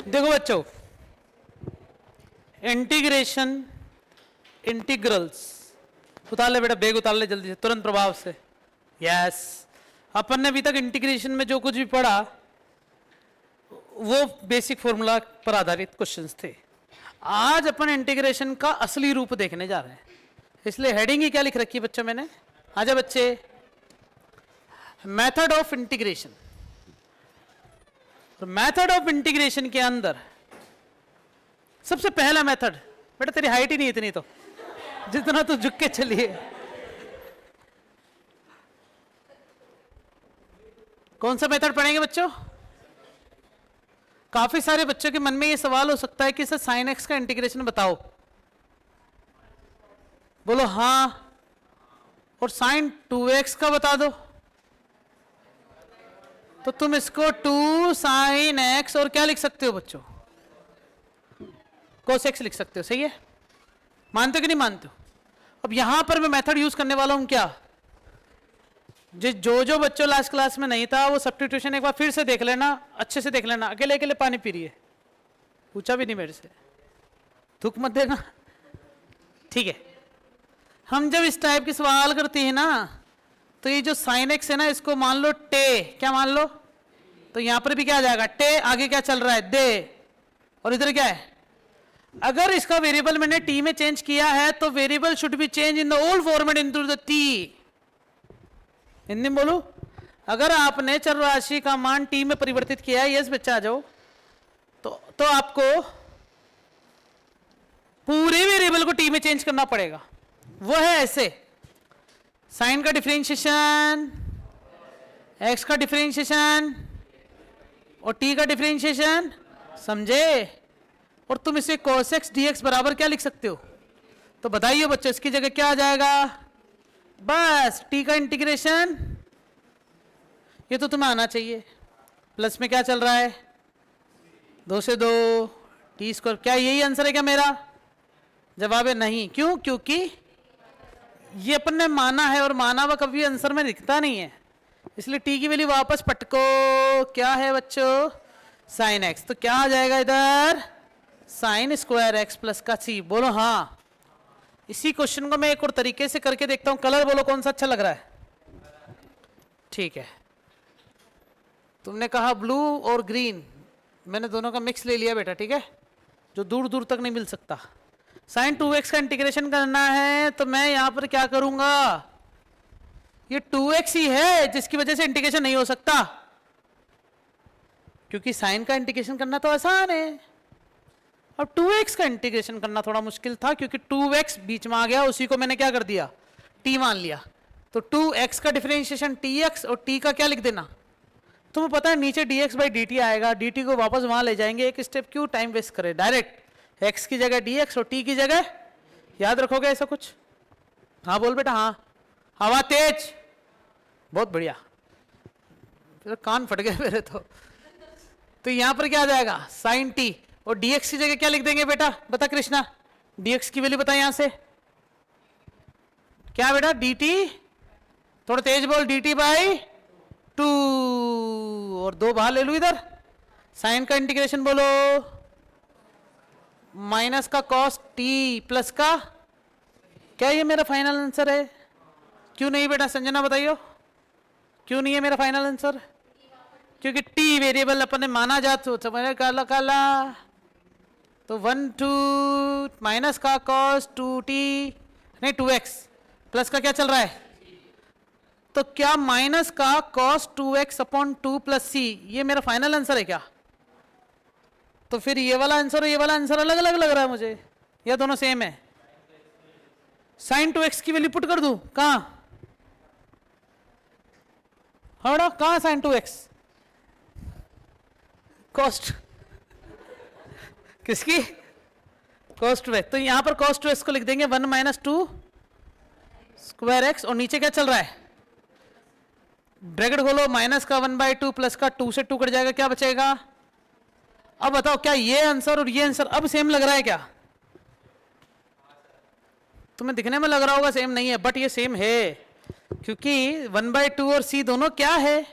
देखो बच्चों, integration integrals उतार ले बेटा, बेग उतार ले जल्दी से, तुरंत प्रभाव से। यस, अपन ने अभी तक इंटीग्रेशन में जो कुछ भी पढ़ा वो बेसिक फॉर्मूला पर आधारित क्वेश्चंस थे। आज अपन इंटीग्रेशन का असली रूप देखने जा रहे हैं, इसलिए हेडिंग ही क्या लिख रखी है बच्चों मैंने? आजा बच्चे, मेथड ऑफ इंटीग्रेशन। तो मेथड ऑफ इंटीग्रेशन के अंदर सबसे पहला मेथड, बेटा तेरी हाइट ही नहीं इतनी तो जितना तो झुक के चलिए। कौन सा मेथड पढ़ेंगे बच्चों? काफी सारे बच्चों के मन में ये सवाल हो सकता है कि सर साइन एक्स का इंटीग्रेशन बताओ। बोलो हाँ, और साइन 2x का बता दो। तो तुम इसको 2 साइन x और क्या लिख सकते हो बच्चों? cos x लिख सकते हो। सही है, मानते हो कि नहीं मानते हो? अब यहां पर मैं मेथड यूज करने वाला हूं क्या? जो बच्चों लास्ट क्लास में नहीं था वो सब्स्टिट्यूशन एक बार फिर से देख लेना, अच्छे से देख लेना। अकेले अकेले पानी पी रही है, पूछा भी नहीं मेरे से, थूक मत देना, ठीक है? हम जब इस टाइप के सवाल करते हैं ना, तो ये जो साइन एक्स है ना, इसको मान लो टे, क्या मान लो? तो यहां पर भी क्या आ जाएगा? टे, आगे क्या चल रहा है? दे, और इधर क्या है? अगर इसका वेरिएबल मैंने टी में चेंज किया है तो variable should be change in the old format into the T. Hindi में बोलो, अगर आपने चर राशि का मान टी में परिवर्तित किया है, यस बच्चा आ जाओ, तो आपको पूरे वेरिएबल को टी में चेंज करना पड़ेगा। वो है ऐसे, साइन का डिफरेंशिएशन, एक्स का डिफरेंशिएशन और टी का डिफरेंशिएशन, समझे? और तुम इसे cos x dx बराबर क्या लिख सकते हो? तो बताइए बच्चों, इसकी जगह क्या आ जाएगा? बस t का इंटीग्रेशन, ये तो तुम्हें आना चाहिए। प्लस में क्या चल रहा है? 2 से 2 टी स्क्वायर। क्या यही आंसर है क्या मेरा? जवाब है नहीं। क्यों? क्योंकि ये अपन ने माना है, और माना हुआ कभी आंसर में दिखता नहीं है, इसलिए टी की वैल्यू वापस पटको। क्या है बच्चों? Sine x. तो क्या आ जाएगा इधर? साइन स्क्वायर एक्स प्लस का सी। बोलो हाँ। इसी क्वेश्चन को मैं एक और तरीके से करके देखता हूं। कलर बोलो कौन सा अच्छा लग रहा है? ठीक है, तुमने कहा ब्लू और ग्रीन, मैंने दोनों का मिक्स ले लिया बेटा, ठीक है, जो दूर दूर तक नहीं मिल सकता। साइन 2x का इंटीग्रेशन करना है तो मैं यहां पर क्या करूंगा? ये 2x ही है जिसकी वजह से इंटीग्रेशन नहीं हो सकता, क्योंकि साइन का इंटीग्रेशन करना तो आसान है। अब 2x का इंटीग्रेशन करना थोड़ा मुश्किल था, क्योंकि 2x बीच में आ गया, उसी को मैंने क्या कर दिया? t मान लिया। तो 2x का डिफरेंशिएशन tx और t का क्या लिख देना? तुम्हें पता है नीचे dx बाई dt आएगा, dt को वापस वहां ले जाएंगे, एक स्टेप क्यों टाइम वेस्ट करें, डायरेक्ट x की जगह dx और t की जगह, याद रखोगे ऐसा कुछ? हाँ बोल बेटा, हाँ। हवा तेज, बहुत बढ़िया, फिर कान फट गए मेरे तो यहां पर क्या आ जाएगा? साइन t, और dx की जगह क्या लिख देंगे बेटा? बता कृष्णा, dx की वैल्यू बता यहां से क्या बेटा? dt, थोड़ा तेज बोल, dt बाई 2, और 2 बाहर ले लू इधर। साइन का इंटीग्रेशन बोलो, माइनस का कॉस t प्लस का, क्या ये मेरा फाइनल आंसर है? क्यों नहीं बेटा? संजना बताइयो, क्यों नहीं है मेरा फाइनल आंसर? क्योंकि t वेरिएबल अपन ने माना जाता, समझ काला काला, तो 1 2 माइनस का कॉस 2t, नहीं 2x, प्लस का क्या चल रहा है? तो क्या माइनस का कॉस 2x अपॉन 2 प्लस सी ये मेरा फाइनल आंसर है क्या? तो फिर ये वाला आंसर और ये वाला आंसर अलग अलग लग रहा है मुझे, या दोनों सेम है? साइन 2x की वैल्यू पुट कर दूं कहां? हाँ, कहां साइन 2x? कॉस्ट किसकी? Cost 2x। तो यहां पर कॉस्ट 2x को लिख देंगे 1 माइनस 2 स्क्वायर एक्स, और नीचे क्या चल रहा है? ब्रैकेट खोलो, माइनस का 1/2 प्लस का 2 से 2 कट जाएगा, क्या बचेगा? अब बताओ, क्या ये आंसर और ये आंसर अब सेम लग रहा है क्या? तुम्हें दिखने में लग रहा होगा सेम नहीं है, बट ये सेम है, क्योंकि 1/2 और c दोनों क्या है?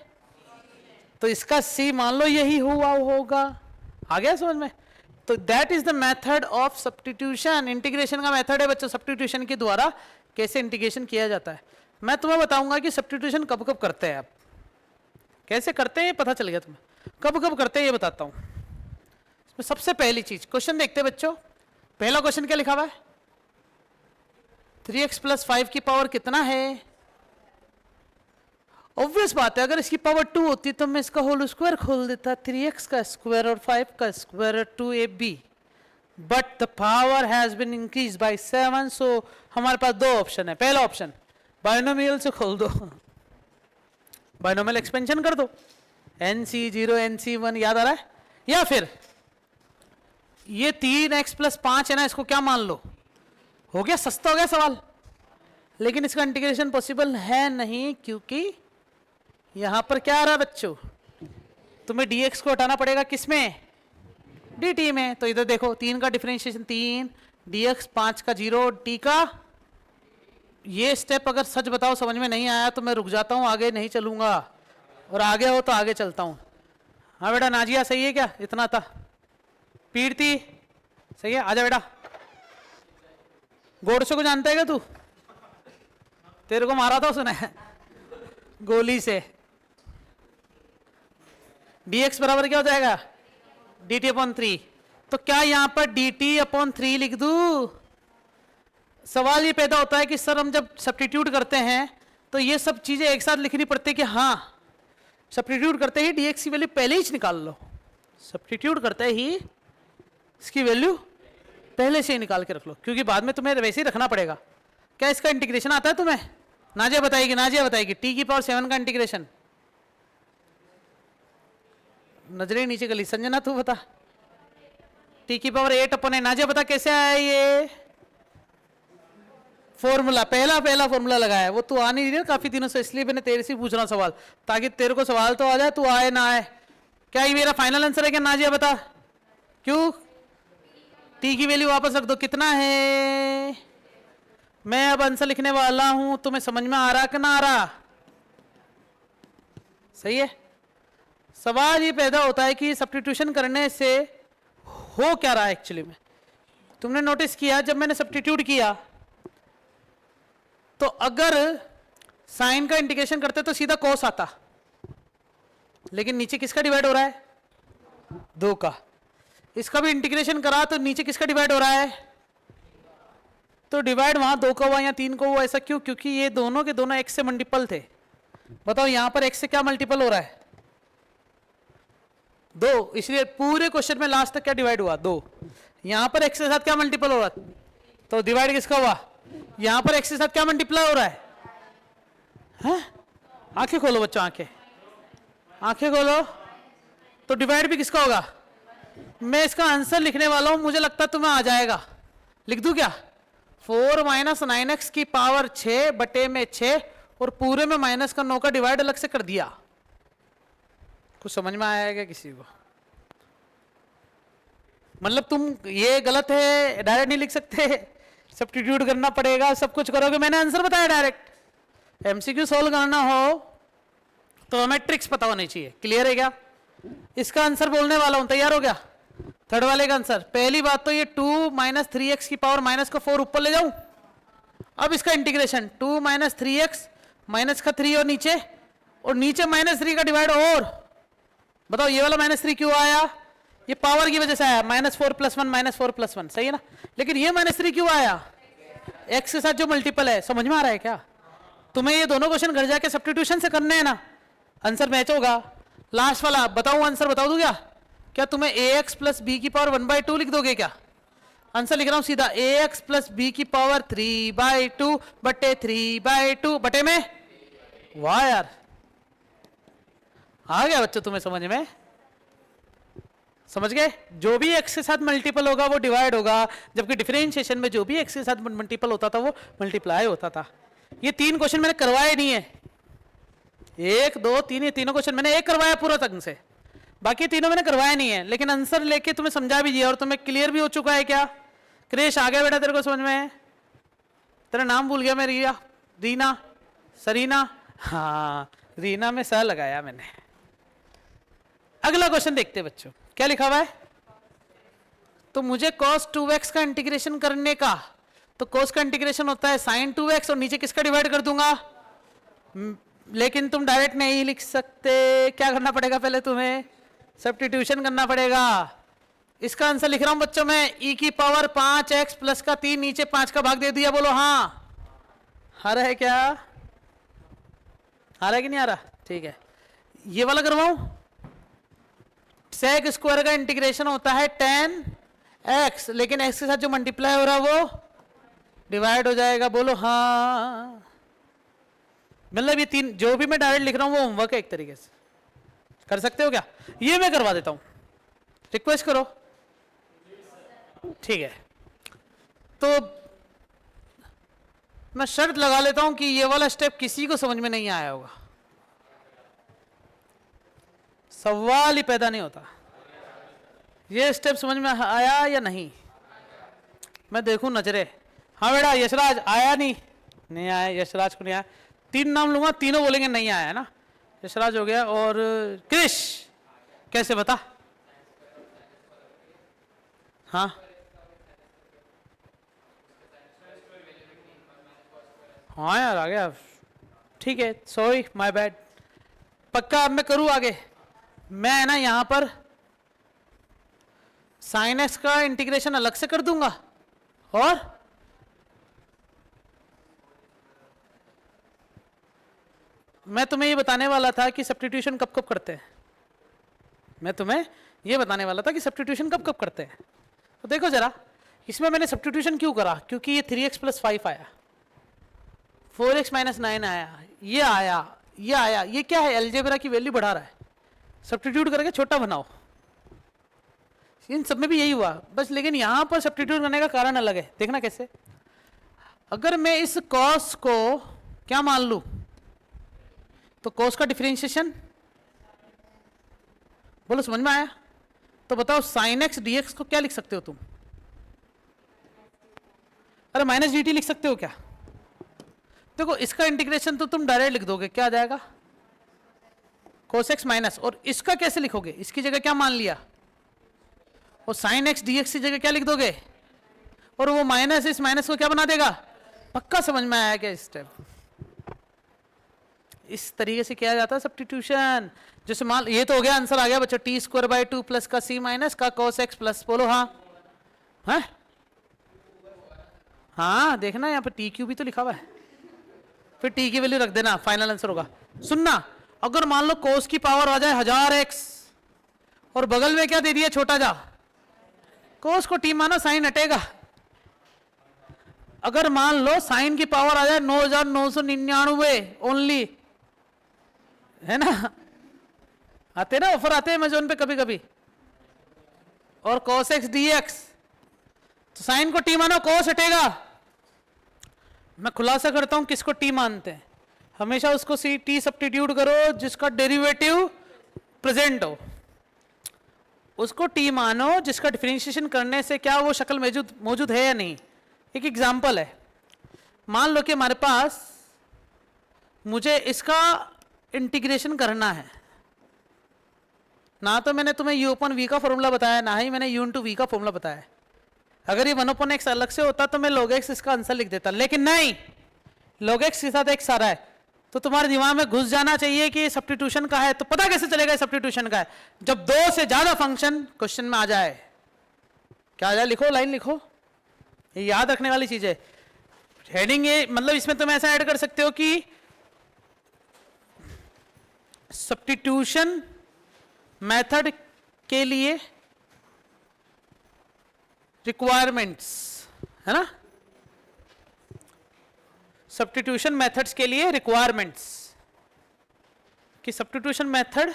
तो इसका c मान लो यही हुआ होगा। आ गया समझ में? तो that is the method of substitution. Integration का मेथड है बच्चों, सब्स्टिट्यूशन के द्वारा कैसे इंटीग्रेशन किया जाता है। मैं तुम्हें बताऊंगा कि सब्स्टिट्यूशन कब कब करते हैं आप, कैसे करते हैं ये पता चल गया तुम्हें, कब कब करते हैं ये बताता हूं। इसमें सबसे पहली चीज, क्वेश्चन देखते हैं बच्चों। पहला क्वेश्चन क्या लिखा हुआ है? 3x + 5 की पावर कितना है? ऑब्वियस बात है, अगर इसकी पावर 2 होती तो मैं इसका होल स्क्वायर खोल देता, 3x का स्क्वायर और 5 का स्क्वायर और 2ab, but the power has been increase by 7। So हमारे पास दो ऑप्शन है। पहला ऑप्शन बाइनोमियल से खोल दो, बाइनोमियल एक्सपेंशन कर दो, NC0 NC1 याद आ रहा है, या फिर ये 3x + 5 है ना, इसको क्या मान लो, हो गया, सस्ता हो गया सवाल। लेकिन इसका इंटीग्रेशन पॉसिबल है नहीं, क्योंकि यहां पर क्या आ रहा है बच्चों, तुम्हें dx को हटाना पड़ेगा, किसमें? dt में। तो इधर देखो 3 का डिफरेंशिएशन 3, dx 5 का 0, t का। ये स्टेप अगर सच बताओ समझ में नहीं आया तो मैं रुक जाता हूं, आगे नहीं चलूंगा, और आगे हो तो आगे चलता हूं। हाँ बेटा नाजिया सही है क्या? इतना था। पीरती सही है, आजा बेटा। गोडसे को जानता है क्या तू? तेरे को मारा था उसने गोली से। dx बराबर क्या हो जाएगा? dt/3। तो क्या यहां पर dt/3 लिख दूं? सवाल ये पैदा होता है कि सर हम जब सब्स्टिट्यूट करते हैं तो ये सब चीजें एक साथ लिखनी पड़ती है कि हाँ, सब्स्टिट्यूट करते ही dx की वैल्यू पहले ही निकाल लो, सब्स्टिट्यूट करते ही इसकी वैल्यू पहले से ही निकाल के रख लो, क्योंकि बाद में तुम्हें वैसे ही रखना पड़ेगा। क्या इसका इंटीग्रेशन आता है तुम्हें? नाजिया बताएगी, नाजिया बताएगी। t⁻7 का इंटीग्रेशन, नजरें नीचे गली। संजना तू बता। t⁸8/8। नाजिया बता कैसे आया ये फॉर्मूला? पहला फॉर्मूला लगाया, वो तू आ नहीं रही काफी दिनों से, इसलिए मैंने तेरे से पूछ रहा सवाल, ताकि तेरे को सवाल तो आ जाए, तू आए ना आए। क्या ये मेरा फाइनल आंसर है क्या? नाजिया बता। क्यों? t की वैल्यू वापस रख दो, कितना है? मैं अब आंसर लिखने वाला हूं, तुम्हें समझ में आ रहा कि ना आ रहा? सही है। सवाल ये पैदा होता है कि सब्स्टिट्यूशन करने से हो क्या रहा है एक्चुअली में। तुमने नोटिस किया जब मैंने सब्स्टिट्यूट किया तो अगर साइन का इंटीग्रेशन करते तो सीधा कॉस आता, लेकिन नीचे किसका डिवाइड हो रहा है? 2 का। इसका भी इंटीग्रेशन करा तो नीचे किसका डिवाइड हो रहा है? तो डिवाइड वहां 2 का हुआ या 3 का हुआ। ऐसा क्यों? क्योंकि ये दोनों के दोनों x से मल्टीपल थे। बताओ यहां पर x से क्या मल्टीपल हो रहा है? 2, इसलिए पूरे क्वेश्चन में लास्ट तक क्या डिवाइड हुआ? 2। यहां पर x के साथ क्या मल्टीपल हो रहा है? तो डिवाइड किसका हुआ? यहां पर x के साथ क्या मल्टीप्लाई हो रहा है? आंखें खोलो बच्चों, आंखें खोलो। तो डिवाइड भी किसका होगा? मैं इसका आंसर लिखने वाला हूं, मुझे लगता है तुम्हें आ जाएगा। लिख दूं क्या? 4 - 9x की पावर 6/6, और पूरे में माइनस का 9 का डिवाइड अलग से कर दिया। कुछ समझ में आया क्या किसी को? मतलब तुम ये गलत है, डायरेक्ट नहीं लिख सकते, सब्स्टिट्यूट करना पड़ेगा, सब कुछ करोगे। मैंने आंसर बताया डायरेक्ट। एमसीक्यू सोल्व करना हो तो हमें ट्रिक्स पता होनी चाहिए। क्लियर है क्या? इसका आंसर बोलने वाला हूं, तैयार हो गया? थर्ड वाले का आंसर। पहली बात तो ये 2 - 3x की पावर माइनस का 4 ऊपर ले जाऊं। अब इसका इंटीग्रेशन 2 - 3x माइनस का 3 और नीचे -3 का डिवाइड। और बताओ ये वाला -3 क्यों आया? ये पावर की वजह से आया, -4 + 1 -4 + 1, सही है ना? लेकिन ये -3 क्यों आया? x के साथ जो मल्टीपल है। समझ में आ रहा है क्या? तुम्हें ये दोनों क्वेश्चन घर जाके सब्स्टिट्यूशन से करने हैं ना, आंसर मैच होगा। लास्ट वाला बताऊं, आंसर बता दूं क्या? क्या तुम्हें ax + b की पावर 1/2 लिख दोगे क्या? आंसर लिख रहा हूं सीधा, ax + b की पावर 3/2 बटे 3/2 बटे में। वाह यार, आ गया बच्चों तुम्हें समझ में? समझ गए? जो भी x के साथ मल्टीपल होगा वो डिवाइड होगा, जबकि डिफरेंशिएशन में जो भी x के साथ मल्टीपल होता था वो मल्टीप्लाई होता था। ये 3 क्वेश्चन मैंने करवाए नहीं है, 1 2 3, ये तीनों क्वेश्चन मैंने एक करवाया पूरा तक से, बाकी तीनों मैंने करवाया नहीं है। लेकिन आंसर लेके तुम्हें समझा भी दिया और तुम्हें क्लियर भी हो चुका है क्या? क्रेश आ गया बेटा तेरे को समझ में? तेरा नाम भूल गया मैं, रीना सरीना, हाँ रीना में स लगाया मैंने। अगला क्वेश्चन देखते हैं बच्चों, क्या लिखा हुआ है? तो मुझे cos 2x का इंटीग्रेशन करने का, तो cos का इंटीग्रेशन होता है sin 2x और नीचे किसका डिवाइड कर दूंगा, लेकिन तुम डायरेक्ट नहीं लिख सकते, क्या करना पड़ेगा पहले तुम्हें, सब्स्टिट्यूशन करना पड़ेगा। इसका आंसर लिख रहा हूं बच्चों में, e की पावर 5x प्लस का 3, नीचे 5 का भाग दे दिया, बोलो हाँ। आ रहा है क्या, आ रहा है कि नहीं आ रहा, ठीक है। ये वाला करवाऊं, sec स्क्वायर का इंटीग्रेशन होता है 10x, लेकिन x के साथ जो मल्टीप्लाई हो रहा है वो डिवाइड हो जाएगा, बोलो हाँ। मतलब ये 3 जो भी मैं डायरेक्ट लिख रहा हूं वो होमवर्क है एक तरीके से, कर सकते हो क्या, ये मैं करवा देता हूं, रिक्वेस्ट करो, ठीक है। तो मैं शर्त लगा लेता हूं कि ये वाला स्टेप किसी को समझ में नहीं आया होगा, सवाल ही पैदा नहीं होता। ये स्टेप समझ में आया या नहीं, मैं देखूं नजरे, हाँ बेटा यशराज आया, नहीं आया, यशराज को नहीं आया, 3 नाम लूंगा, तीनों बोलेंगे नहीं आया है ना, यशराज हो गया, और क्रिश कैसे बता, हाँ हाँ यार आ गया, ठीक है, सॉरी माय बैड, पक्का अब मैं करूँ आगे, मैं है ना यहां पर साइन एक्स का इंटीग्रेशन अलग से कर दूंगा, और मैं तुम्हें ये बताने वाला था कि सब्स्टिट्यूशन कब कब करते हैं, मैं तुम्हें ये बताने वाला था कि सब्स्टिट्यूशन कब कब करते हैं। तो देखो जरा, इसमें मैंने सब्स्टिट्यूशन क्यों करा, क्योंकि ये 3x + 5 आया, 4x - 9 आया, ये आया, ये आया, ये क्या है, अलजेब्रा की वैल्यू बढ़ा रहा है, सब्स्टिट्यूट करके छोटा बनाओ, इन सब में भी यही हुआ बस, लेकिन यहां पर सब्स्टिट्यूट करने का कारण अलग है, देखना कैसे। अगर मैं इस cos को क्या मान लूं, तो cos का डिफरेंशिएशन, बोलो समझ में आया, तो बताओ sin x dx को क्या लिख सकते हो तुम, अरे -dt लिख सकते हो क्या, देखो इसका इंटीग्रेशन तो तुम डायरेक्ट लिख दोगे, क्या आ जाएगा cos x माइनस, और इसका कैसे लिखोगे, इसकी जगह क्या मान लिया, और sin x dx की जगह क्या लिख दोगे, और वो माइनस इस माइनस को क्या बना देगा, पक्का समझ में आया क्या स्टेप, इस तरीके से किया जाता है सब्स्टिट्यूशन। जैसे मान, ये तो हो गया, आंसर आ गया बच्चों, t² / 2 प्लस का c माइनस का cos x प्लस, बोलो हाँ, है हाँ, देखना यहाँ पे TQ भी तो लिखा हुआ है, फिर t की वैल्यू रख देना, फाइनल आंसर होगा। सुनना, अगर मान लो cos की पावर आ जाए 1000x, और बगल में क्या दे दिया छोटा जा, cos को t माना, साइन हटेगा। अगर मान लो साइन की पावर आ जाए 9999 ओनली, है ना, आते ना ऑफर आते हैं अमेज़न पे कभी कभी, और cos x dx, तो साइन को t मानो, cos हटेगा। मैं खुलासा करता हूं किसको t मानते हैं, हमेशा उसको t सब्स्टिट्यूट करो जिसका डेरिवेटिव प्रेजेंट हो, उसको t मानो जिसका डिफरेंशिएशन करने से क्या वो शक्ल मौजूद है या नहीं। एक एग्जांपल है, मान लो कि हमारे पास, मुझे इसका इंटीग्रेशन करना है, ना तो मैंने तुम्हें u/v का फॉर्मूला बताया, ना ही मैंने u/v का फॉर्मूला बताया। अगर ये 1/x अलग से होता तो मैं log x इसका आंसर लिख देता, लेकिन नहीं, log x के साथ x आ रहा है, तो तुम्हारे दिमाग में घुस जाना चाहिए कि सब्स्टिट्यूशन का है। तो पता कैसे चलेगा सब्स्टिट्यूशन का है, जब 2 से ज्यादा फंक्शन क्वेश्चन में आ जाए, क्या आ जाए, लिखो, लाइन लिखो, ये याद रखने वाली चीज है। हेडिंग ये, मतलब इसमें तुम ऐसा ऐड कर सकते हो कि सब्स्टिट्यूशन मेथड के लिए रिक्वायरमेंट्स, है ना, सब्स्टिट्यूशन मेथड्स के लिए रिक्वायरमेंट्स, कि सब्स्टिट्यूशन मेथड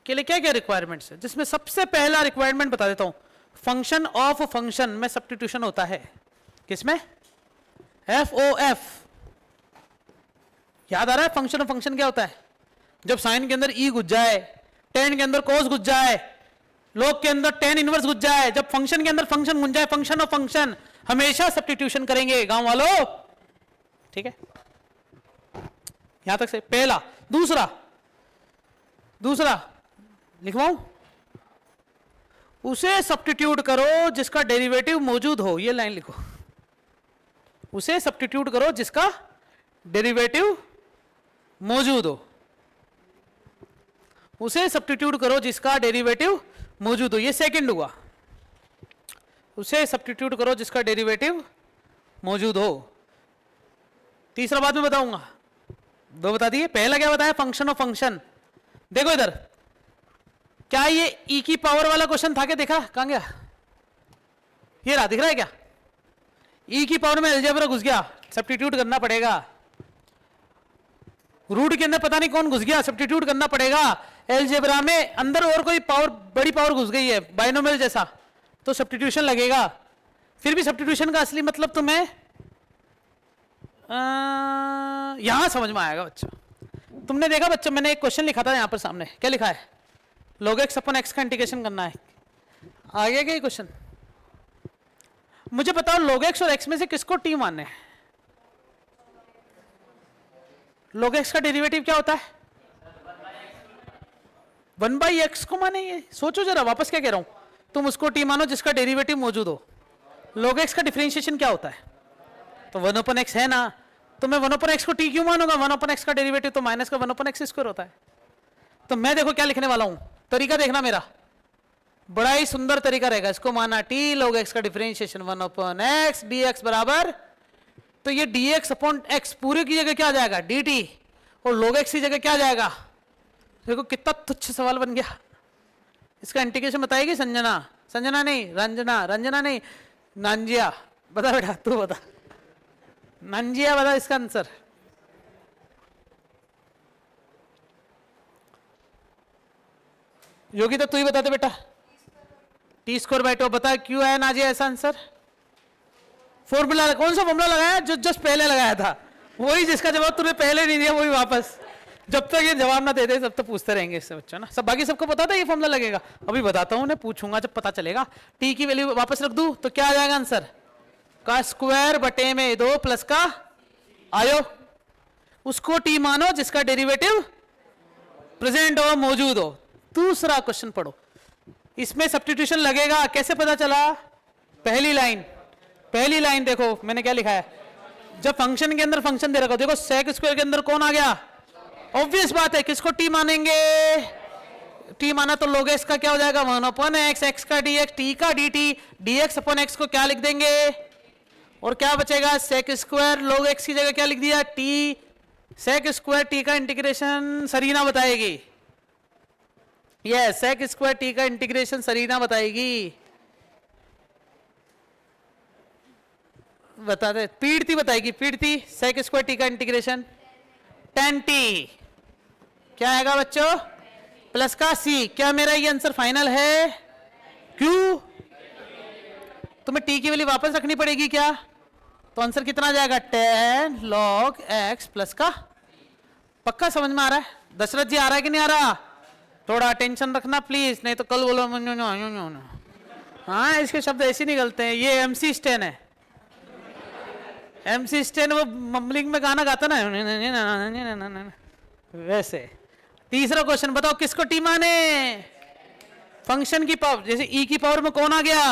के लिए क्या क्या रिक्वायरमेंट्स है, जिसमें सबसे पहला रिक्वायरमेंट बता देता हूं, फंक्शन ऑफ फंक्शन में सब्स्टिट्यूशन होता है, किसमें, FOF, याद आ रहा है, फंक्शन ऑफ फंक्शन क्या होता है, जब साइन के अंदर e घुस जाए, tan के अंदर cos घुस जाए, log के अंदर tan इनवर्स घुस जाए, जब फंक्शन के अंदर फंक्शन घुस जाए, फंक्शन ऑफ फंक्शन, हमेशा सब्स्टिट्यूशन करेंगे गांव वालों, ठीक है, यहां तक से पहला। दूसरा लिखवाऊं, उसे सब्स्टिट्यूट करो जिसका डेरिवेटिव मौजूद हो, ये लाइन लिखो, उसे सब्स्टिट्यूट करो जिसका डेरिवेटिव मौजूद हो, उसे सब्स्टिट्यूट करो जिसका डेरिवेटिव मौजूद हो, ये सेकंड हुआ, उसे सब्स्टिट्यूट करो जिसका डेरिवेटिव मौजूद हो। तीसरा बाद में बताऊंगा, दो बता दिए। पहला क्या बताया, फंक्शन ऑफ फंक्शन। देखो इधर, क्या ये ई की पावर वाला क्वेश्चन था क्या, देखा कहां गया, ये रहा, दिख रहा है क्या, ई की पावर में अलजेब्रा घुस गया, सब्स्टिट्यूट करना पड़ेगा, रूट के अंदर पता नहीं कौन घुस गया, सब्स्टिट्यूट करना पड़ेगा, अलजेब्रा में अंदर और कोई पावर, बड़ी पावर घुस गई है बाइनोमियल जैसा, तो सब्स्टिट्यूशन लगेगा। फिर भी सब्स्टिट्यूशन का असली मतलब तुम्हें यहां समझ में आएगा बच्चों। तुमने देखा बच्चों, मैंने एक क्वेश्चन लिखा था यहां पर सामने, क्या लिखा है, log x अपन x का इंटीग्रेशन करना है, आ गया क्या ये क्वेश्चन। मुझे बताओ log x और x में से किसको t मानना है, log x का डेरिवेटिव क्या होता है, 1/x को माने, ये सोचो जरा, वापस क्या कह रहा हूं, तुम उसको t मानो जिसका डेरिवेटिव मौजूद हो। log x का डिफरेंशिएशन क्या होता है, तो 1/x है ना, तो मैं 1/x को t क्यों मानूंगा, 1/x का डेरिवेटिव तो माइनस का 1/x स्क्वायर होता है। तो मैं देखो क्या लिखने वाला हूं, तरीका देखना मेरा, बड़ा ही सुंदर तरीका रहेगा, इसको माना t log x का डिफरेंशिएशन 1/x dx बराबर, तो ये dx अपॉन x पूरे की जगह क्या आ जाएगा dt, और log x की जगह क्या आ जाएगा। देखो कितना तुच्छ सवाल बन गया। इसका इंटीग्रेशन बताएगी संजना, संजना नहीं रंजना, रंजना नहीं नांजिया, बता बेटा तू बता, नांजिया बता इसका आंसर। योगी तो तू ही बता दे बेटा, टी स्क्वायर बाई 2, बता क्यों आया नाजिया ऐसा आंसर। फॉर्मूला, कौन सा फॉर्मूला लगाया, जो जस्ट पहले लगाया था, वही जिसका जवाब तूने पहले नहीं दिया वही वापस, जब तक ये जवाब ना दे दे तब तक पूछते रहेंगे इससे बच्चों ना। सब बाकी सबको पता था ये फॉर्मूला लगेगा, अभी बताता हूं, उन्हें पूछूंगा जब पता चलेगा। टी की वैल्यू वापस रख दूं तो क्या आ जाएगा आंसर, का स्क्वायर बटे में 2 प्लस का आयो, उसको टी मानो जिसका डेरिवेटिव प्रेजेंट हो, मौजूद हो। दूसरा क्वेश्चन पढ़ो, इसमें सब्स्टिट्यूशन लगेगा, कैसे पता चला, पहली लाइन, पहली लाइन देखो मैंने क्या लिखा है, जब फंक्शन के अंदर फंक्शन दे रखा हो, देखो सेक स्क्वायर के अंदर कौन आ गया, ऑब्वियस बात है, किसको टी मानेंगे, टी माना तो log x का क्या हो जाएगा 1/x, x का dx, t का dt, dx अपॉन x को क्या लिख देंगे, और क्या बचेगा सेक स्क्वायर, log x की जगह क्या लिख दिया t, सेक स्क्वायर t का इंटीग्रेशन सरीना बताएगी, यस सेक स्क्वायर t का इंटीग्रेशन सरीना बताएगी, बता दे, पीड़ती बताएगी, पीड़ती, सेक स्क्वायर t का इंटीग्रेशन tan t, क्या आएगा बच्चों, प्लस का c। क्या मेरा ये आंसर फाइनल है, क्यों, तुम्हें t की वैल्यू वापस रखनी पड़ेगी क्या, तो आंसर कितना आ जाएगा tan log x प्लस का, पक्का समझ में आ रहा है दशरथ जी, आ रहा है कि नहीं आ रहा, थोड़ा टेंशन रखना प्लीज, नहीं तो कल बोलो हाँ इसके शब्द ऐसे निकलते हैं, ये MC स्टैन है, MC स्टैन वो मम्बलिंग में गाना गाता ना वैसे। तीसरा क्वेश्चन बताओ, किसको टी माने, फंक्शन की पावर, जैसे ई की पावर में कौन आ गया,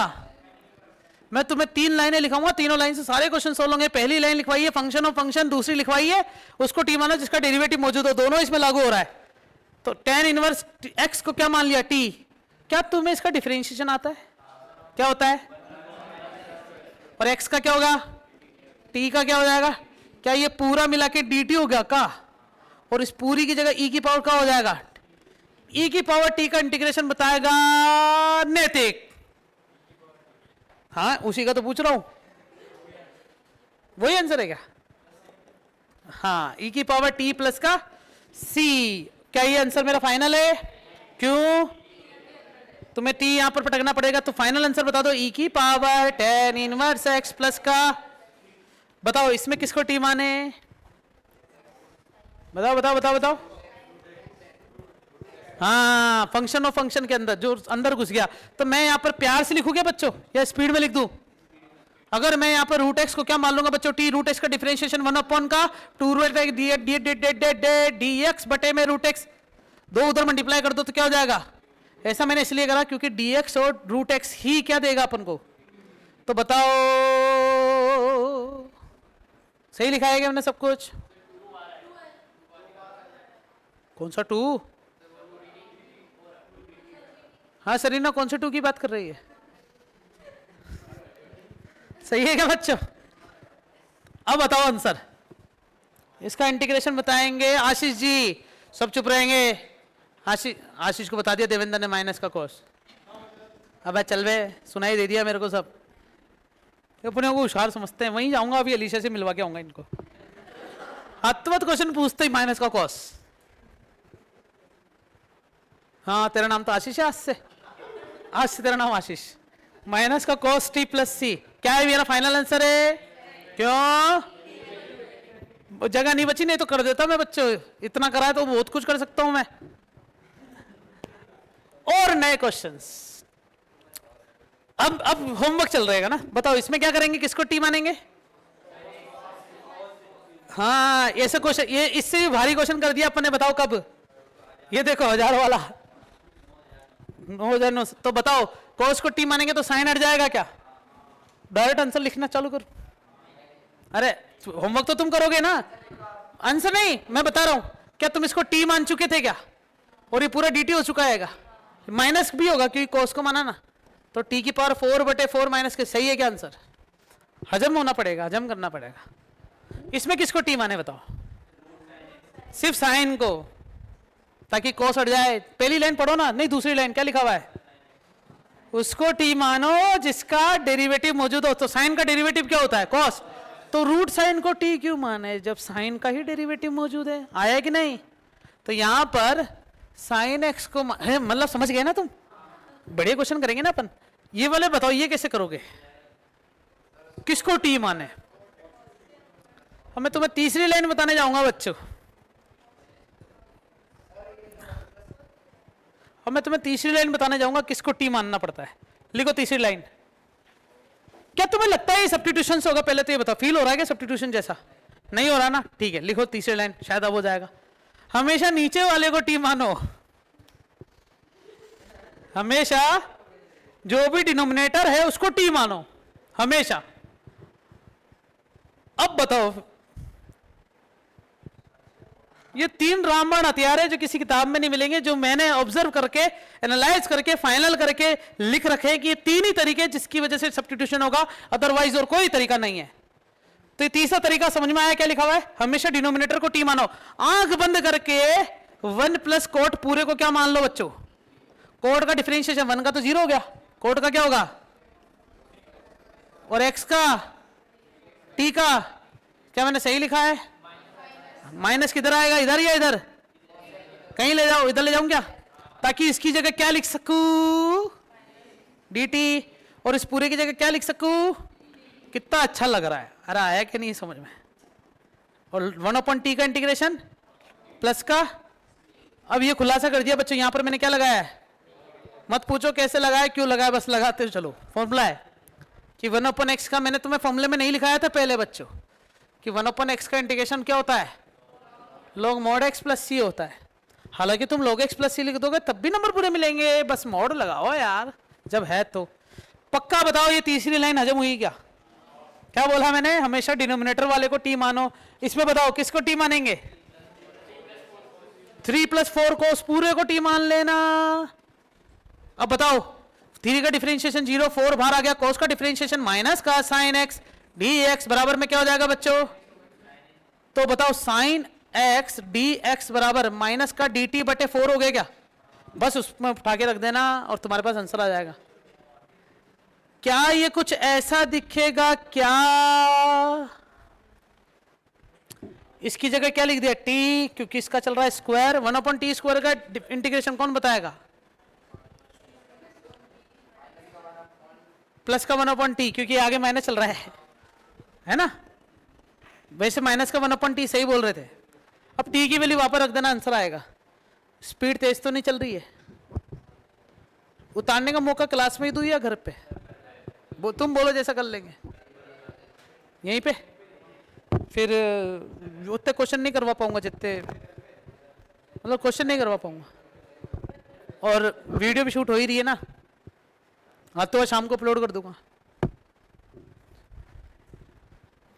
मैं तुम्हें 3 लाइनें लिखाऊंगा, तीनों लाइन से सारे क्वेश्चन सोल्व होंगे। पहली लाइन लिखवाई है फंक्शन ऑफ फंक्शन, दूसरी लिखवाई है उसको टी माना जिसका डेरिवेटिव मौजूद हो, दोनों इसमें लागू हो रहा है। तो tan इनवर्स x को क्या मान लिया t, क्या तुम्हें इसका डिफरेंशिएशन आता है, क्या होता है, और x का क्या होगा, t का क्या हो जाएगा, क्या ये पूरा मिला के dt हो गया का, और इस पूरी की जगह e की पावर का हो जाएगा, e की पावर t का इंटीग्रेशन बताएगा नैतिक, हाँ उसी का तो पूछ रहा हूं, वही आंसर है क्या, हाँ e की पावर t प्लस का c, क्या ये आंसर मेरा फाइनल है, क्यों, तुम्हें t यहां पर पटकना पड़ेगा, तो फाइनल आंसर बता दो, e की power tan inverse x plus का, बताओ इसमें किसको t माने, बताओ बताओ बताओ बताओ, हाँ फंक्शन ऑफ फंक्शन के अंदर जो अंदर घुस गया। तो मैं यहां पर प्यार से लिखूं क्या बच्चों, या स्पीड में लिख दूं, अगर मैं यहां पर रूट एक्स को क्या मान लूंगा बच्चों, टी रूट एक्स का डिफरेंशिएशन 1 का 2 dx बटे में रूट एक्स, दो उधर मल्टीप्लाई कर दो तो क्या हो जाएगा ऐसा मैंने इसलिए करा क्योंकि dx और रूट एक्स ही क्या देगा अपन को, तो बताओ सही लिखा है क्या हमने सब कुछ? कौन सा 2? हाँ सरीना कौन से 2 की बात कर रही है? सही है क्या बच्चों? अब बताओ आंसर, इसका इंटीग्रेशन बताएंगे आशीष जी, सब चुप रहेंगे। आशीष को बता दिया देवेंद्र ने माइनस का कोस। अब चल वे, सुनाई दे दिया मेरे को सब, अपने को होशियार समझते हैं। वहीं जाऊंगा अभी अलीशा से मिलवा के आऊंगा इनको। हतवत क्वेश्चन पूछते ही माइनस का कॉस। हाँ तेरा नाम तो आशीष है, आज से तेरा नाम आशीष। माइनस का कॉस टी प्लस सी क्या है मेरा फाइनल आंसर है? क्यों जगह नहीं बची, नहीं तो कर देता मैं बच्चों, इतना करा है तो बहुत कुछ कर सकता हूं मैं। और नए क्वेश्चंस, अब होमवर्क चल रहेगा ना, बताओ इसमें क्या करेंगे, किसको टी मानेंगे? हाँ ऐसे क्वेश्चन, ये इससे भी भारी क्वेश्चन कर दिया अपन ने, बताओ कब? ये देखो 1000 वाला 9,000। तो बताओ कॉस को टी मानेंगे तो साइन हट जाएगा क्या? डायरेक्ट आंसर लिखना चालू करो। अरे होमवर्क तो तुम करोगे ना, आंसर नहीं मैं बता रहा हूं। क्या तुम इसको टी मान चुके थे क्या? और ये पूरा dt हो चुका है, माइनस भी होगा क्योंकि कॉस को माना ना, तो t की पावर 4/4 माइनस के। सही है क्या आंसर? हजम होना पड़ेगा, हजम करना पड़ेगा। इसमें किसको टी माने बताओ? सिर्फ साइन को, ताकि कॉस हट जाए। पहली लाइन पढ़ो ना, नहीं दूसरी लाइन क्या लिखा हुआ है? उसको टी मानो जिसका डेरिवेटिव मौजूद हो। तो साइन का डेरिवेटिव क्या होता है? कॉस। तो रूट साइन को टी क्यों माने जब साइन का ही डेरिवेटिव मौजूद है? आया कि नहीं? तो यहां पर साइन एक्स को मतलब समझ गए ना तुम? बड़े क्वेश्चन करेंगे ना अपन। ये वाले बताओ ये कैसे करोगे, किसको टी माने? अब मैं तुम्हें तीसरी लाइन बताने जाऊंगा बच्चों। अब मैं तुम्हें तीसरी लाइन बताने जाऊंगा किसको टी मानना पड़ता है। लिखो तीसरी लाइन। क्या तुम्हें लगता है ये सब्स्टिट्यूशन से होगा? पहले तो ये बताओ, फील हो रहा है क्या सब्स्टिट्यूशन जैसा? नहीं हो रहा ना, ठीक है लिखो तीसरी लाइन, शायद अब हो जाएगा। हमेशा नीचे वाले को टी मानो, हमेशा जो भी डिनोमिनेटर है उसको टी मानो हमेशा। अब बताओ, ये 3 रामबाण हथियार है जो किसी किताब में नहीं मिलेंगे, जो मैंने ऑब्जर्व करके एनालाइज करके फाइनल करके लिख रखे हैं कि ये 3 ही तरीके जिसकी वजह से सब्स्टिट्यूशन होगा, अदरवाइज और कोई तरीका नहीं है। तो ये तीसरा तरीका समझ में आया क्या लिखा हुआ है? हमेशा डिनोमिनेटर को टी मानो। आंख बंद करके 1 प्लस कोट पूरे को क्या मान लो बच्चों? कोट का डिफरेंशिएशन 1 का तो 0 हो गया, कोट का क्या होगा? और x का t का क्या मैंने सही लिखा है? माइनस किधर आएगा, इधर या इधर? कहीं ले जाओ, इधर ले जाऊं क्या, ताकि इसकी जगह क्या लिख सकूं? dt। और इस पूरे की जगह क्या लिख सकूं? कितना अच्छा लग रहा है। अरे आया कि नहीं समझ में? और 1/t का इंटीग्रेशन प्लस का, अब ये खुलासा कर दिया बच्चों। यहां पर मैंने क्या लगाया है? मत पूछो कैसे लगाया, क्यों लगाया, बस लगाते चलो। फॉर्मूला है कि 1/x का, मैंने तुम्हें फॉर्मूले में नहीं लिखाया था पहले बच्चों, कि 1/x का इंटीग्रेशन क्या होता है? log mod x प्लस सी होता है। हालांकि तुम log x प्लस सी लिख दोगे तब भी नंबर पूरे मिलेंगे, बस मॉड लगाओ यार जब है तो। पक्का बताओ ये तीसरी लाइन हजम हुई क्या? क्या बोला मैंने? हमेशा डिनोमिनेटर वाले को टी मानो। इसमें बताओ किसको टी मानेंगे? 3 + 4 को उस पूरे को टी मान लेना। अब बताओ 3 का डिफरेंशिएशन 0, 4 बाहर आ गया, cos का डिफरेंशिएशन माइनस का sin x dx बराबर में क्या हो जाएगा बच्चों? तो बताओ sin x dx बराबर माइनस का dt/4 हो गया क्या? बस उसमें उठा के रख देना और तुम्हारे पास आंसर आ जाएगा। क्या ये कुछ ऐसा दिखेगा क्या? इसकी जगह क्या लिख दिया? t, क्योंकि इसका चल रहा है स्क्वायर। 1/t² का इंटीग्रेशन कौन बताएगा? प्लस का 1/t, क्योंकि आगे माइनस चल रहा है ना? वैसे माइनस का 1/t सही बोल रहे थे। अब t की वैल्यू वहां पर रख देना, आंसर आएगा। स्पीड तेज तो नहीं चल रही है? उतारने का मौका क्लास में ही दूं या घर पे? तुम बोलो जैसा कर लेंगे। यहीं पे फिर उतने क्वेश्चन नहीं करवा पाऊंगा जितने, मतलब क्वेश्चन नहीं करवा पाऊंगा। और वीडियो भी शूट हो ही रही है ना, हाँ तो शाम को अपलोड कर दूंगा।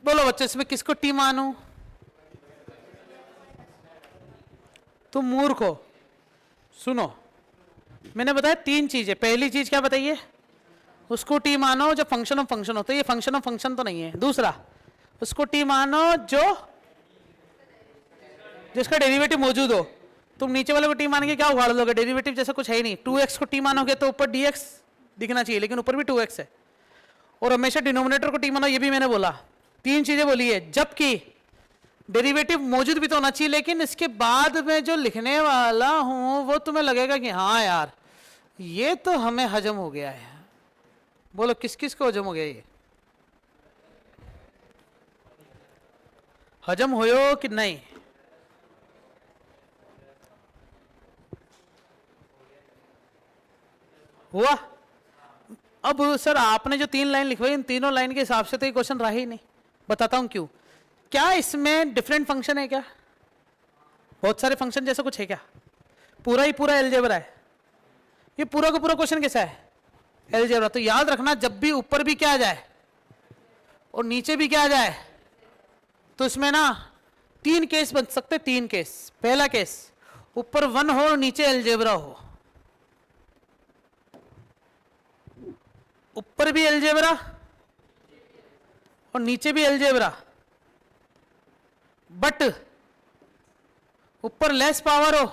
बोलो बच्चों इसमें किसको टी मानूं? तुम मूर्ख हो। सुनो, मैंने बताया 3 चीजें। पहली चीज क्या बताइए? उसको टी मानो जो फंक्शन ऑफ फंक्शन हो, तो ये फंक्शन ऑफ फंक्शन तो नहीं है। दूसरा, उसको टी मानो जो जिसका डेरिवेटिव मौजूद हो। तुम नीचे वाले को टी मान के क्या उगाड़ लोगे? डेरिवेटिव जैसा कुछ है ही नहीं। 2x को टी मानोगे तो ऊपर dx दिखना चाहिए, लेकिन ऊपर भी 2x है। और हमेशा डिनोमिनेटर को टी मानो, ये भी मैंने बोला। 3 चीजें बोली है, जबकि डेरिवेटिव मौजूद भी तो होना चाहिए, लेकिन इसके बाद में जो लिखने वाला हूं वो तुम्हें लगेगा कि हाँ यार ये तो हमें हजम हो गया है। बोलो किस किस को हजम हो गया? ये हजम होयो कि नहीं? हुआ? अब सर आपने जो 3 लाइन लिखवाई, इन तीनों लाइन के हिसाब से तो ये क्वेश्चन रहा ही नहीं। बताता हूं क्यों। क्या इसमें डिफरेंट फंक्शन है क्या? बहुत सारे फंक्शन जैसा कुछ है क्या? पूरा ही पूरा एलजेब्रा है। ये पूरा का पूरा क्वेश्चन कैसा है? एलजेब्रा। तो याद रखना, जब भी ऊपर भी क्या आ जाए और नीचे भी क्या आ जाए, तो इसमें ना 3 केस बन सकते। 3 केस। पहला केस, ऊपर 1 हो और नीचे एलजेब्रा हो। ऊपर भी एलजेब्रा और नीचे भी एलजेब्रा, बट ऊपर लेस पावर हो,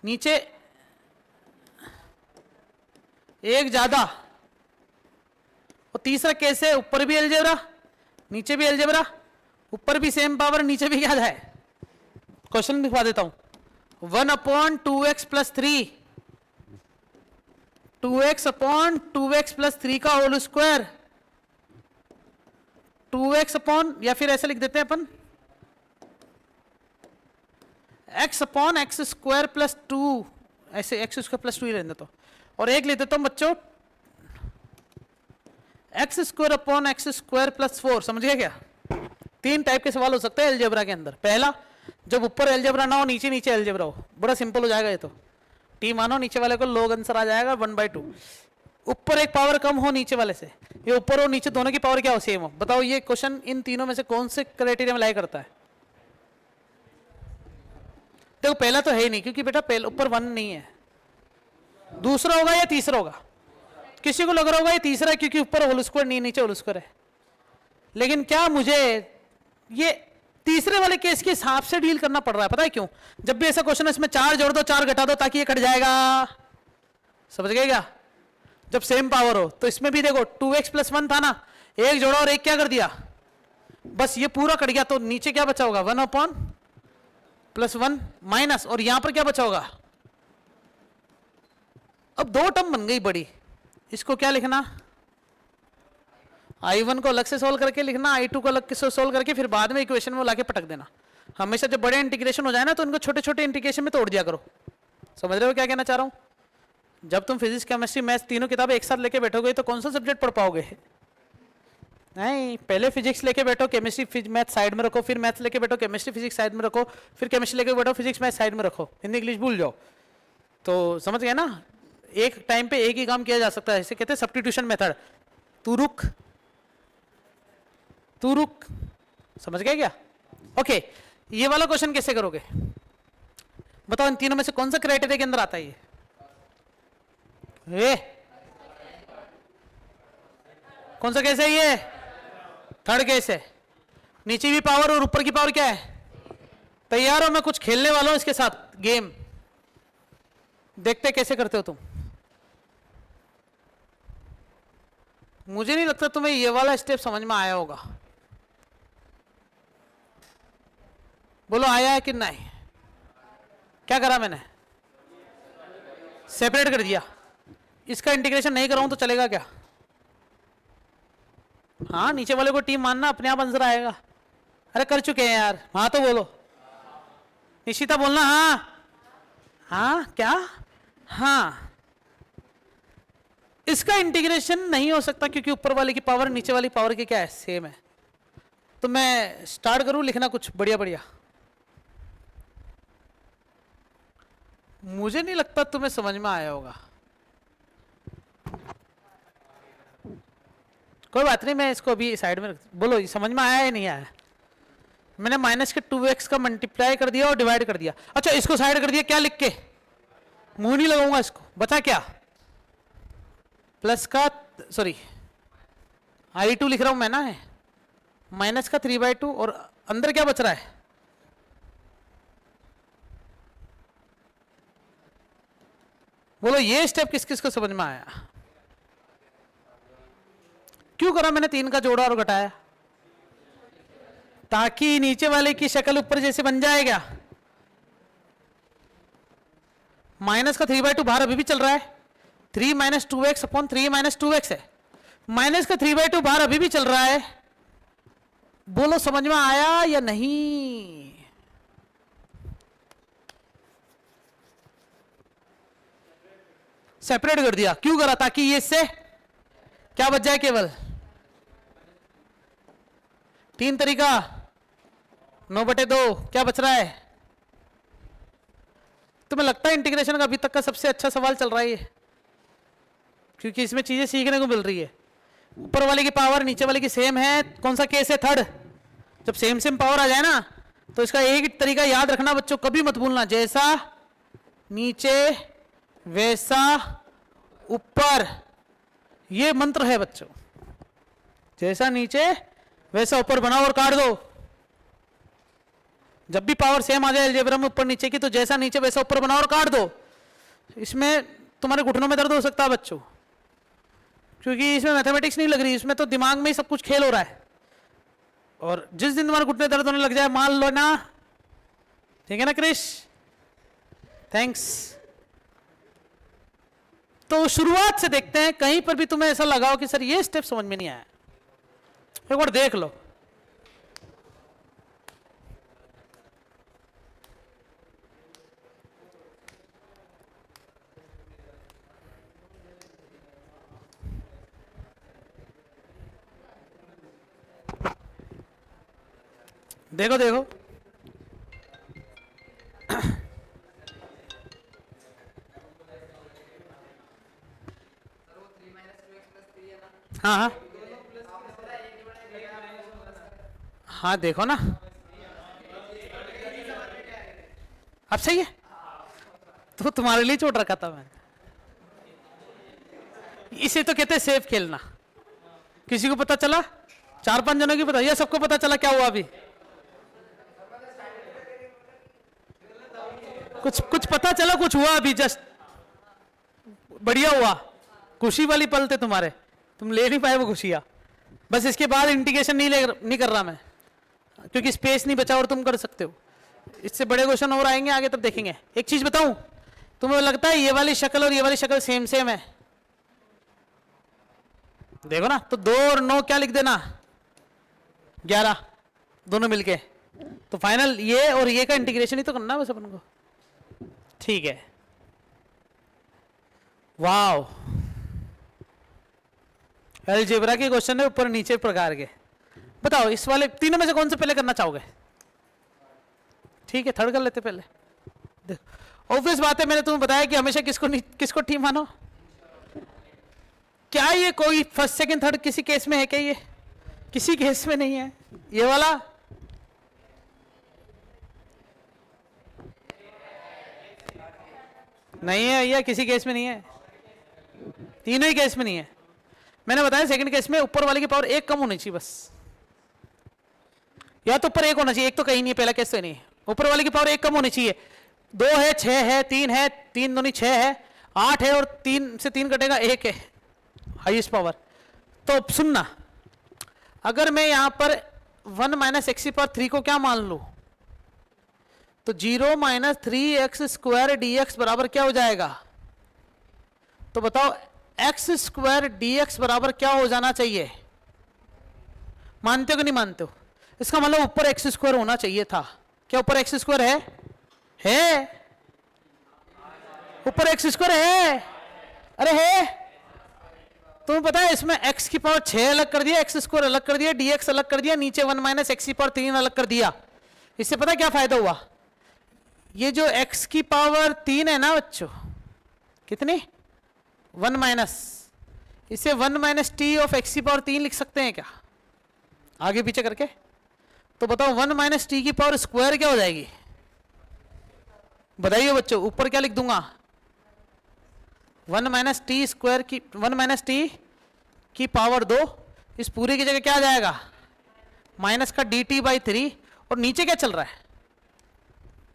नीचे एक ज्यादा। और तीसरा केस है, ऊपर भी एलजेब्रा नीचे भी एलजेब्रा, ऊपर भी सेम पावर नीचे भी क्या है। क्वेश्चन दिखवा देता हूं। 1/2x + 3, 2x/2x + 3 का होल स्क्वायर, 2x/ या फिर ऐसे लिख देते हैं अपन x/x² + 2, ऐसे x² + 2 ही रहने दो। और एक लिख देता हूं बच्चों x² + 4। समझ गए क्या? 3 टाइप के सवाल हो सकते हैं एलजेब्रा के अंदर। पहला, जब ऊपर एलजेब्रा ना हो, नीचे नीचे एलजेब्रा हो। बड़ा सिंपल हो जाएगा ये तो। टी मानो, नीचे वाले को लॉग आंसर आ जाएगा 1/2। ऊपर एक पावर कम हो नीचे वाले से, ये ऊपर और नीचे दोनों की पावर क्या हो? सेम हो। बताओ ये क्वेश्चन इन तीनों में से कौन से क्राइटेरिया में लाई करता है? देखो पहला तो है ही नहीं, क्योंकि बेटा पहले ऊपर 1 नहीं है। दूसरा होगा या तीसरा होगा? किसी को लग रहा होगा ये तीसरा है, क्योंकि ऊपर होल स्क्वायर नहीं, नीचे होल स्क्वायर है। लेकिन क्या मुझे ये तीसरे वाले केस के हिसाब से डील करना पड़ रहा है? पता है क्यों? जब भी ऐसा क्वेश्चन है, इसमें 4 जोड़ दो 4 घटा दो, ताकि ये कट जाएगा। समझ गए क्या? जब सेम पावर हो तो इसमें भी देखो 2x + 1 था ना, एक जोड़ा और एक क्या कर दिया, बस ये पूरा कट गया। तो नीचे क्या बचा होगा? 1/+1 माइनस, और यहां पर क्या बचा होगा? अब 2 टर्म बन गई बड़ी। इसको क्या लिखना? I1 को अलग से सोल्व करके लिखना, I2 को अलग से सोल्व करके, फिर बाद में इक्वेशन में लाके पटक देना। हमेशा जब बड़े इंटीग्रेशन हो जाए ना, तो इनको छोटे छोटे इंटीग्रेशन में तोड़ दिया करो। समझ रहे हो क्या कहना चाह रहा हूं? जब तुम फिजिक्स, केमिस्ट्री, मैथ्स तीनों किताबें एक साथ लेके बैठोगे तो कौन सा सब्जेक्ट पढ़ पाओगे? नहीं, पहले फिजिक्स लेके बैठो, केमिस्ट्री मैथ साइड में रखो, फिर मैथ्स लेके बैठो, केमिस्ट्री फिजिक्स साइड में रखो, फिर केमिस्ट्री लेके बैठो, फिजिक्स मैथ साइड में रखो, हिंदी इंग्लिश भूल जाओ। तो समझ गए ना? एक टाइम पे एक ही काम किया जा सकता है, इसे कहते हैं सब्स्टिट्यूशन मेथड। तू रुक तू रुक। समझ गए क्या? ओके, ये वाला क्वेश्चन कैसे करोगे? बताओ इन तीनों में से कौन सा क्राइटेरिया के अंदर आता है ये? कौन सा केस है ये? थर्ड केस है। नीचे भी पावर और ऊपर की पावर क्या है? तैयार हो? मैं कुछ खेलने वाला हूं इसके साथ गेम, देखते कैसे करते हो तुम। मुझे नहीं लगता तुम्हें ये वाला स्टेप समझ में आया होगा। बोलो आया है कि नहीं? क्या करा मैंने? सेपरेट कर दिया। इसका इंटीग्रेशन नहीं कराऊं तो चलेगा क्या? हाँ, नीचे वाले को टीम मानना, अपने आप आंसर आएगा। अरे कर चुके हैं यार, हाँ तो बोलो। निशिता बोलना हाँ। हाँ क्या? हाँ। इसका इंटीग्रेशन नहीं हो सकता, क्योंकि ऊपर वाले की पावर नीचे वाली पावर की क्या है? सेम है। तो मैं स्टार्ट करूं लिखना कुछ बढ़िया बढ़िया। मुझे नहीं लगता तुम्हें समझ में आया होगा। कोई बात नहीं, मैं इसको अभी साइड में बोलो, ये समझ में आया या नहीं आया? मैंने माइनस के 2x का मल्टीप्लाई कर दिया और डिवाइड कर दिया। अच्छा, इसको साइड कर दिया, क्या लिख के? मुंह नहीं लगाऊंगा इसको। बचा क्या? प्लस का, सॉरी i2 लिख रहा हूं मैं ना, है माइनस का 3/2 और अंदर क्या बच रहा है? बोलो ये स्टेप किस किस को समझ में आया? क्यों करा मैंने 3 का जोड़ा और घटाया? ताकि नीचे वाले की शक्ल ऊपर जैसे बन जाएगा। माइनस का 3/2 बाहर अभी भी चल रहा है, 3 - 2x अपॉन 3 - 2x है। माइनस का 3/2 बाहर अभी भी चल रहा है। बोलो समझ में आया या नहीं? सेपरेट कर दिया। क्यों करा? ताकि ये इससे क्या बच जाए? केवल 3 तरीका 9/2 क्या बच रहा है? तुम्हें लगता है इंटीग्रेशन का अभी तक का सबसे अच्छा सवाल चल रहा है ये? क्योंकि इसमें चीजें सीखने को मिल रही है। ऊपर वाले की पावर नीचे वाले की सेम है। कौन सा केस है? थर्ड। जब सेम सेम पावर आ जाए ना, तो इसका एक ही तरीका याद रखना बच्चों, कभी मत भूलना, जैसा नीचे वैसा ऊपर। ये मंत्र है बच्चों, जैसा नीचे वैसा ऊपर बनाओ और काट दो। जब भी पावर सेम आ जाए अलजेब्रा में ऊपर नीचे की, तो जैसा नीचे वैसा ऊपर बनाओ और काट दो। इसमें तुम्हारे घुटनों में दर्द हो सकता है बच्चों, क्योंकि इसमें मैथमेटिक्स नहीं लग रही, इसमें तो दिमाग में ही सब कुछ खेल हो रहा है। और जिस दिन तुम्हारे घुटने दर्द होने लग जाए, मान लो ना, ठीक है ना क्रिश? थैंक्स। तो शुरुआत से देखते हैं, कहीं पर भी तुम्हें ऐसा लगाओ कि सर ये स्टेप समझ में नहीं आया, एक बार देख लो। देखो देखो, हाँ हाँ हाँ, देखो ना, अब सही है। तो तुम्हारे लिए छोड़ रखा था मैंने। इसे तो कहते हैं सेफ खेलना। किसी को पता चला? 4-5 जनों की पता, या सबको पता चला क्या हुआ? अभी कुछ पता चला, कुछ हुआ अभी जस्ट? बढ़िया हुआ, खुशी वाली पल थे तुम्हारे, तुम ले नहीं पाए वो खुशियां। बस इसके बाद इंटीग्रेशन नहीं कर रहा मैं, क्योंकि स्पेस नहीं बचा और तुम कर सकते हो। इससे बड़े क्वेश्चन और आएंगे आगे, तब देखेंगे। एक चीज बताऊं, तुम्हें लगता है ये वाली शक्ल और ये वाली शक्ल सेम सेम है? देखो ना, तो 2 और 9 क्या लिख देना? 11, दोनों मिलके। तो फाइनल ये और ये का इंटीग्रेशन ही तो करना है बस अपन को। ठीक है, वाओ, अलजेब्रा के क्वेश्चन है ऊपर नीचे प्रकार के। बताओ इस वाले तीनों में से कौन से पहले करना चाहोगे? ठीक है, थर्ड कर लेते पहले। देखो ऑब्वियस बात है, मैंने तुम्हें बताया कि हमेशा किसको टी मानो। क्या ये कोई फर्स्ट सेकंड थर्ड किसी केस में है क्या? ये किसी केस में नहीं है। ये वाला नहीं है, या किसी केस में नहीं है, तीनों ही केस में नहीं है। मैंने बताया सेकंड केस में ऊपर वाले की पावर 1 कम होनी चाहिए बस, या तो ऊपर 1 होना चाहिए, एक तो कहीं नहीं है, पहला केस तो नहीं है। ऊपर वाले की पावर 1 कम होनी चाहिए। 2 है, 6 है, 3 है, 3 दूनी 6 है, 8 है और 3 से 3 कटेगा 1 है हाईएस्ट पावर। तो सुनना, अगर मैं यहां पर 1 - x³ को क्या मान लू, तो 0 - 3x² dx बराबर क्या हो जाएगा? तो बताओ x² dx बराबर क्या हो जाना चाहिए? मानते हो कि नहीं मानते हो? इसका मतलब ऊपर x² होना चाहिए था। क्या ऊपर x² है? ऊपर x² है? अरे है। तुम्हें पता है इसमें x की पावर 6 अलग कर दिया, x² अलग कर दिया, dx अलग कर दिया, नीचे 1 - x³ अलग कर दिया। इससे पता क्या फायदा हुआ? ये जो x की पावर 3 है ना बच्चों, कितनी 1 माइनस, इसे 1 माइनस टी ऑफ एक्स की पावर 3 लिख सकते हैं क्या आगे पीछे करके? तो बताओ 1 माइनस टी की पावर स्क्वायर क्या हो जाएगी? बताइए बच्चों, ऊपर क्या लिख दूंगा? 1 माइनस टी स्क्वायर की 1 माइनस टी की पावर 2, इस पूरे की जगह क्या आ जाएगा? माइनस का डी टी बाई 3, और नीचे क्या चल रहा है?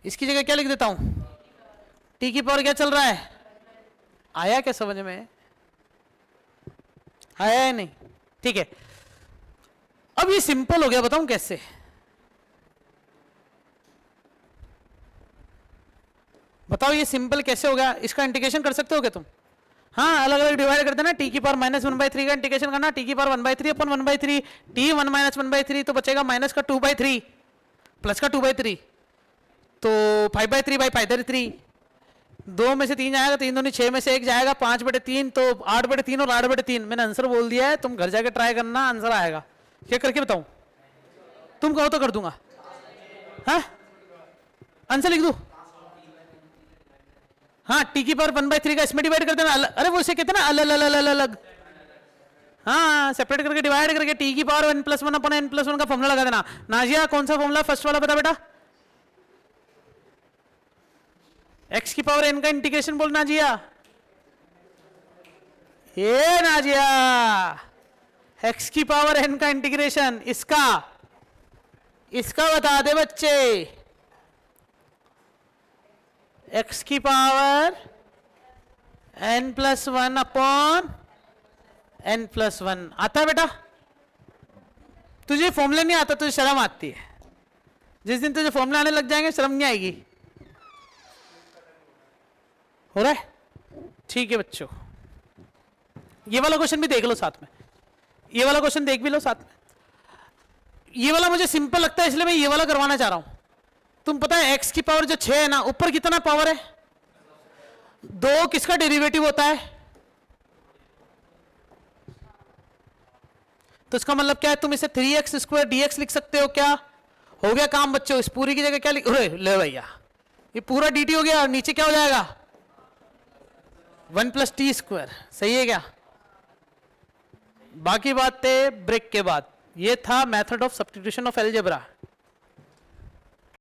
इसकी जगह क्या लिख देता हूं? टी की पावर क्या चल रहा है? आया क्या समझ में? आया है नहीं? ठीक है, अब ये सिंपल हो गया, बताऊं कैसे? बताओ ये सिंपल कैसे हो गया? इसका इंटीग्रेशन कर सकते हो क्या तुम? हाँ, अलग अलग डिवाइड करते ना, टी की पावर माइनस 1/3 का इंटीग्रेशन करना, टी की पावर 1/3 अपन 1/3, टी 1 माइनस 1/3, तो बचेगा माइनस का 2/3 प्लस का 2/3, तो 5/3 बाई 5/3, 2 में से 3 जाएगा, 3 दूनी 6 में से 1 जाएगा, 5/3, तो 8/3 और 8/3। मैंने आंसर बोल दिया है, तुम घर जाके ट्राई करना, आंसर आएगा। क्या करके बताऊं? तुम कहो तो कर दूंगा। हाँ, आंसर लिख दू? हाँ, टी की पावर 1/3 का इसमें डिवाइड कर देना। अरे वो इसे कहते हैं ना अलग अलग अलग अलग, हाँ, सेपरेट करके डिवाइड करके टी की पावर 1+1 अपन n+1 का फॉर्मूला लगा देना। नाजिया कौन सा फॉर्मूला फर्स्ट वाला बता बेटा? x की पावर n का इंटीग्रेशन बोल नाजिया। ये नाजिया, x की पावर n का इंटीग्रेशन, इसका बता दे बच्चे। x की पावर n+1 अपॉन n+1 आता है बेटा? तुझे फॉर्मूला नहीं आता, तुझे शर्म आती है। जिस दिन तुझे फॉर्मूला आने लग जाएंगे शर्म नहीं आएगी। हो रहा है? ठीक है बच्चों, ये वाला क्वेश्चन भी देख लो साथ में, ये वाला क्वेश्चन देख भी लो साथ में। ये वाला मुझे सिंपल लगता है इसलिए मैं ये वाला करवाना चाह रहा हूं। तुम पता है x की पावर जो 6 है ना, ऊपर कितना पावर है? 2, किसका डेरिवेटिव होता है? तो इसका मतलब क्या है? तुम इसे 3x² dx लिख सकते हो क्या? हो गया काम बच्चों। इस पूरी की जगह क्या लिख, ले भैया, ये पूरा dt हो गया और नीचे क्या हो जाएगा? 1+t²। सही है क्या? बाकी बातें ब्रेक के बाद। ये था method of substitution of algebra.